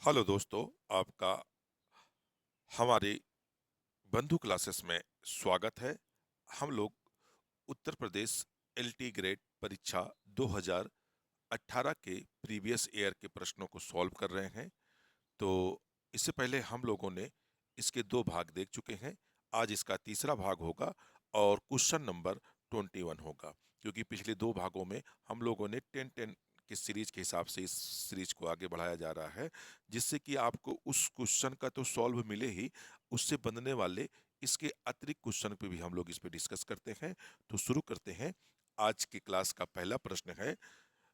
Hello दोस्तों, आपका हमारे बंधु क्लासेस में स्वागत है। हम लोग उत्तर प्रदेश एलटी ग्रेड परीक्षा 2018 के प्रीवियस ईयर के प्रश्नों को सॉल्व कर रहे हैं। तो इससे पहले हम लोगों ने इसके दो भाग देख चुके हैं। आज इसका तीसरा भाग होगा और क्वेश्चन नंबर 21 होगा, क्योंकि पिछले दो भागों में हम लोगों ने 10-10 की सीरीज के हिसाब से इस सीरीज को आगे बढ़ाया जा रहा है, जिससे कि आपको उस क्वेश्चन का तो सॉल्व मिले ही, उससे बनने वाले इसके अतिरिक्त क्वेश्चन पे भी हम लोग इस पे डिस्कस करते हैं। तो शुरू करते हैं। आज की क्लास का पहला प्रश्न है,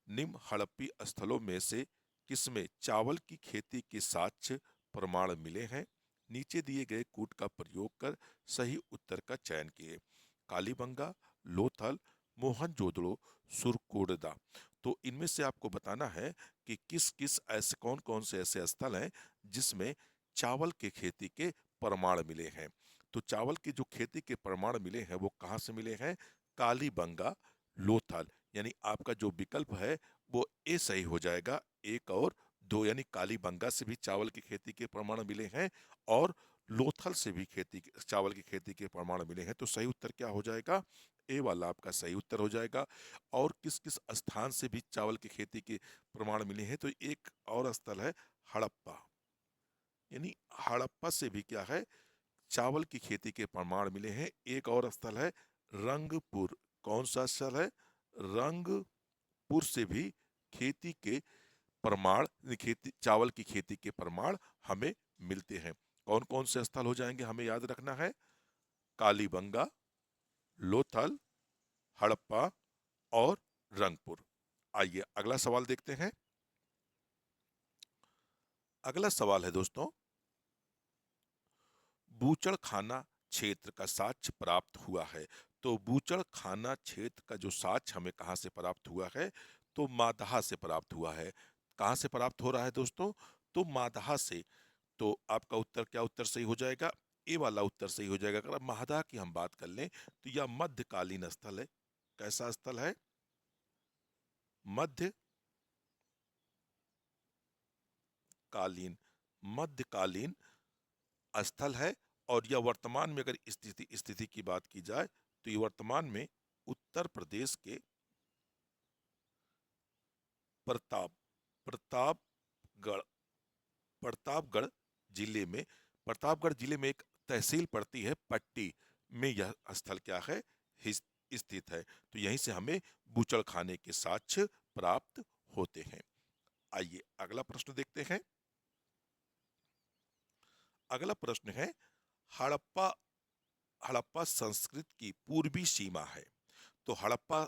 निम्न हड़प्पी स्थलों में से किसमें चावल की खेती के साक्ष्य प्रमाण मिले हैं? नीचे दिए गए कूट का प्रयोग कर सही उत्तर का चयन किए। कालीबंगा, लोथल, मोहनजोदड़ो, सुरकोटदा। तो इनमें से आपको बताना है कि किस किस ऐसे कौन कौन से ऐसे स्थल हैं जिसमें चावल की खेती के प्रमाण मिले हैं। तो चावल की जो खेती के प्रमाण मिले हैं वो कहाँ से मिले हैं? कालीबंगा, लोथल। यानी आपका जो विकल्प है वो ए सही हो जाएगा। एक और दो, यानी कालीबंगा से भी चावल की खेती के प्रमाण मिले हैं और लोथल से भी चावल की खेती के प्रमाण मिले हैं। तो सही उत्तर क्या हो जाएगा? ए वाला आपका सही उत्तर हो जाएगा। और किस किस स्थान से भी चावल की खेती के प्रमाण मिले हैं? तो एक और स्थल है हड़प्पा। यानी हड़प्पा से भी क्या है, चावल की खेती के प्रमाण मिले हैं। एक और स्थल है रंगपुर। कौन सा स्थल है? रंगपुर से भी खेती के प्रमाण, खेती चावल की खेती के प्रमाण हमें मिलते हैं। कौन कौन से स्थल हो जाएंगे हमें याद रखना है? कालीबंगा, लोथल, हड़प्पा और रंगपुर। आइए अगला सवाल देखते हैं। अगला सवाल है दोस्तों, बूचड़ खाना क्षेत्र का साक्ष्य प्राप्त हुआ है। तो बूचड़ खाना क्षेत्र का जो साक्ष्य हमें कहाँ से प्राप्त हुआ है? तो मादहा से प्राप्त हुआ है। कहाँ से प्राप्त हो रहा है दोस्तों? तो मादहा से। तो आपका उत्तर क्या उत्तर सही हो जाएगा? ए वाला उत्तर सही हो जाएगा। अगर मादहा की हम बात कर लें तो यह मध्यकालीन स्थल है। कैसा स्थल है? मध्यकालीन। मध्यकालीन स्थल है। और यह वर्तमान में अगर स्थिति स्थिति की बात की जाए तो ये वर्तमान में उत्तर प्रदेश के प्रताप प्रतापगढ़ प्रतापगढ़ जिले में प्रतापगढ़ जिले में एक तहसील पड़ती है पट्टी में यह स्थल क्या है, स्थित है। तो यहीं से हमें बूचड़ खाने के साक्ष्य प्राप्त होते हैं। आइए अगला प्रश्न देखते हैं। अगला प्रश्न है, हड़प्पा हड़प्पा संस्कृत की पूर्वी सीमा है। तो हड़प्पा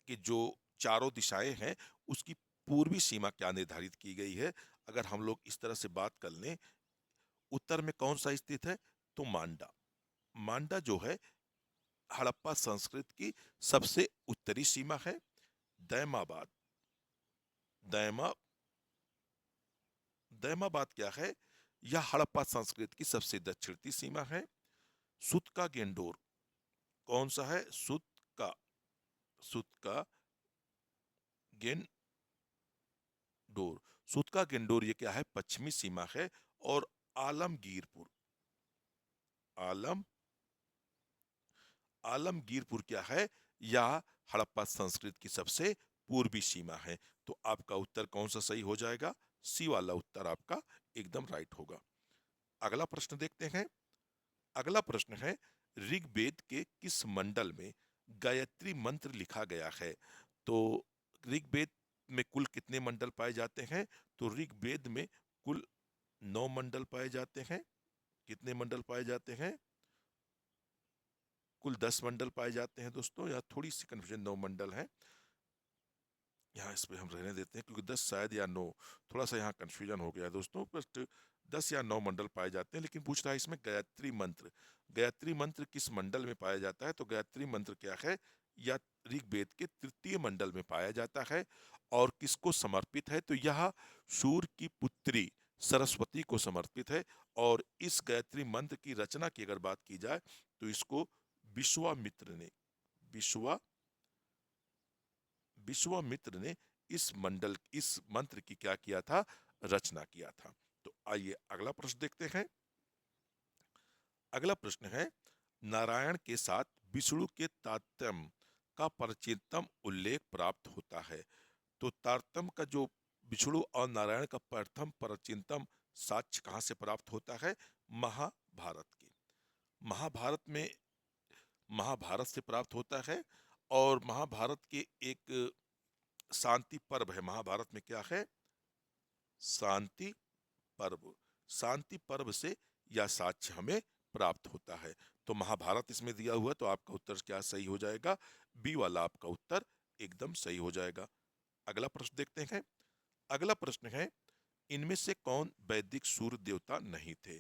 की जो चारों दिशाएं हैं उसकी पूर्वी सीमा क्या निर्धारित की गई है? अगर हम लोग इस तरह से बात कर लें, उत्तर में कौन सा स्थित है? तो मांडा। मांडा जो है हड़प्पा संस्कृत की सबसे उत्तरी सीमा है। दैमाबाद। दैमा दैमाबाद क्या है? यह हड़प्पा संस्कृत की सबसे दक्षिणी सीमा है। सुत का गेंडोर कौन सा है? सुत का गेंडोर। सुत का गेंडोर ये क्या है? पश्चिमी सीमा है। और आलमगीरपुर आलम आलमगीरपुर क्या है? यह हड़प्पा संस्कृत की सबसे पूर्वी सीमा है। तो आपका उत्तर कौन सा सही हो जाएगा? सी वाला उत्तर आपका एकदम राइट होगा। अगला प्रश्न देखते हैं। अगला प्रश्न है, ऋग्वेद के किस मंडल में गायत्री मंत्र लिखा गया है? तो ऋग्वेद में कुल कितने मंडल पाए जाते हैं? तो ऋग्वेद में कुल 9 मंडल पाए जाते हैं। कितने मंडल पाए जाते हैं? कुल 10 मंडल पाए जाते हैं दोस्तों। यहाँ थोड़ी सी कंफ्यूजन, 9 मंडल है। यहाँ इस पे हम रहने देते हैं क्योंकि 10 शायद या 9, थोड़ा सा यहाँ कंफ्यूजन हो गया है दोस्तों। बट 10 या 9 मंडल पाए जाते हैं। लेकिन पूछ रहा है इसमें गायत्री मंत्र। गायत्री मंत्र किस मंडल में पाया जाता है? तो गायत्री मंत्र क्या है? या ऋग्वेद के तृतीय मंडल में पाया जाता है। और किसको समर्पित है? तो यह सूर्य की पुत्री सरस्वती को समर्पित है। और इस गायत्री मंत्र की रचना की अगर बात की जाए तो इसको विश्वामित्र ने विश्वा विश्वामित्र ने इस मंत्र की क्या किया था? रचना किया था। तो आइए अगला प्रश्न देखते हैं। अगला प्रश्न है, नारायण के साथ विष्णु के तारतम्य का प्रचीनतम उल्लेख प्राप्त होता है। तो तारतम्य का जो विष्णु और नारायण का प्रथम प्राचीनतम साक्ष्य कहाँ से प्राप्त होता है? महाभारत की। महाभारत में, महाभारत से प्राप्त होता है। और महाभारत के एक शांति पर्व है। महाभारत में क्या है? शांति पर्व। शांति पर्व से यह साक्ष्य हमें प्राप्त होता है। तो महाभारत इसमें दिया हुआ, तो आपका उत्तर क्या सही हो जाएगा? बी वाला आपका उत्तर एकदम सही हो जाएगा। अगला प्रश्न देखते हैं। अगला प्रश्न है, इनमें से कौन वैदिक सूर्य देवता नहीं थे?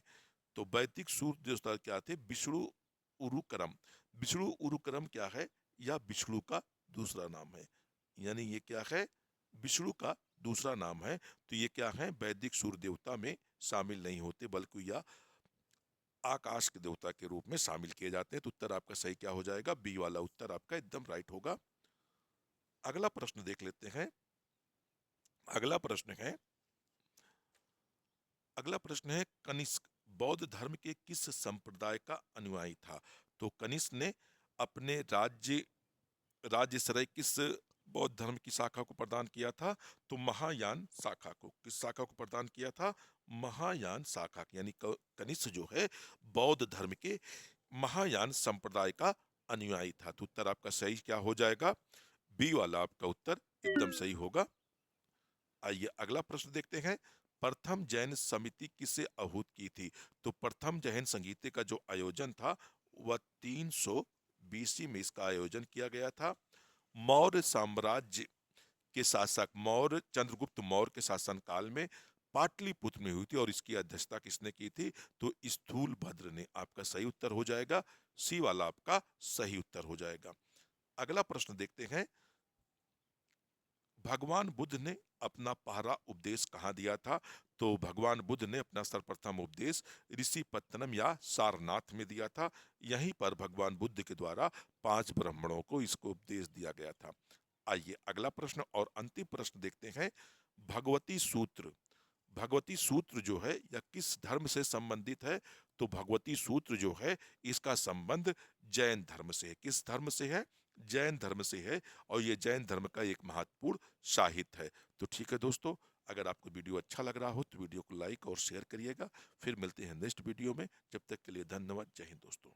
तो वैदिक सूर्य देवता क्या थे? विष्णु उरुक्रम। विष्णु उरुक्रम क्या है? यह विष्णु का दूसरा नाम है। यानी ये क्या है? विष्णु का दूसरा नाम है। तो ये क्या है? वैदिक सूर्य देवता में शामिल नहीं होते, बल्कि यह आकाश के देवता के रूप में शामिल किए जाते हैं। तो उत्तर आपका सही क्या हो जाएगा? बी वाला उत्तर आपका एकदम राइट होगा। अगला प्रश्न देख लेते हैं। अगला प्रश्न है, अगला प्रश्न है, कनिष्क बौद्ध धर्म के किस संप्रदाय का अनुयायी था? तो कनिष्क ने अपने राज्यश्रय किस बौद्ध धर्म की शाखा को प्रदान किया था? तो महायान शाखा को। किस शाखा को प्रदान किया था? महायान शाखा की। यानी कनिष्क जो है बौद्ध धर्म के महायान संप्रदाय का अनुयायी था। तो उत्तर आपका सही क्या हो जाएगा? बी वाला आपका उत्तर एकदम सही होगा। आइए अगला प्रश्न देखते हैं। प्रथम जैन समिति किसे आहूत की थी? तो प्रथम जैन संगीत का जो आयोजन था वह 300 बीसी में इसका आयोजन किया गया था। मौर्य साम्राज्य के शासक मौर्य चंद्रगुप्त मौर्य के शासन काल में पाटलिपुत्र में हुई थी, और इसकी अध्यक्षता किसने की थी? तो स्थूल भद्र ने। आपका सही उत्तर हो जाएगा, सी वाला आपका सही उत्तर हो जाएगा। अगला प्रश्न देखते हैं। भगवान बुद्ध ने अपना पहला उपदेश कहाँ दिया था? तो भगवान बुद्ध ने अपना सर्वप्रथम उपदेश ऋषिपत्तनम या सारनाथ में दिया था। यहीं पर भगवान बुद्ध के द्वारा 5 ब्राह्मणों को इसको उपदेश दिया गया था। आइए अगला प्रश्न और अंतिम प्रश्न देखते हैं। भगवती सूत्र। भगवती सूत्र जो है यह किस धर्म से संबंधित है? तो भगवती सूत्र जो है इसका संबंध जैन धर्म से है। किस धर्म से है? जैन धर्म से है। और ये जैन धर्म का एक महत्वपूर्ण साहित्य है। तो ठीक है दोस्तों, अगर आपको वीडियो अच्छा लग रहा हो तो वीडियो को लाइक और शेयर करिएगा। फिर मिलते हैं नेक्स्ट वीडियो में। जब तक के लिए धन्यवाद। जय हिंद दोस्तों।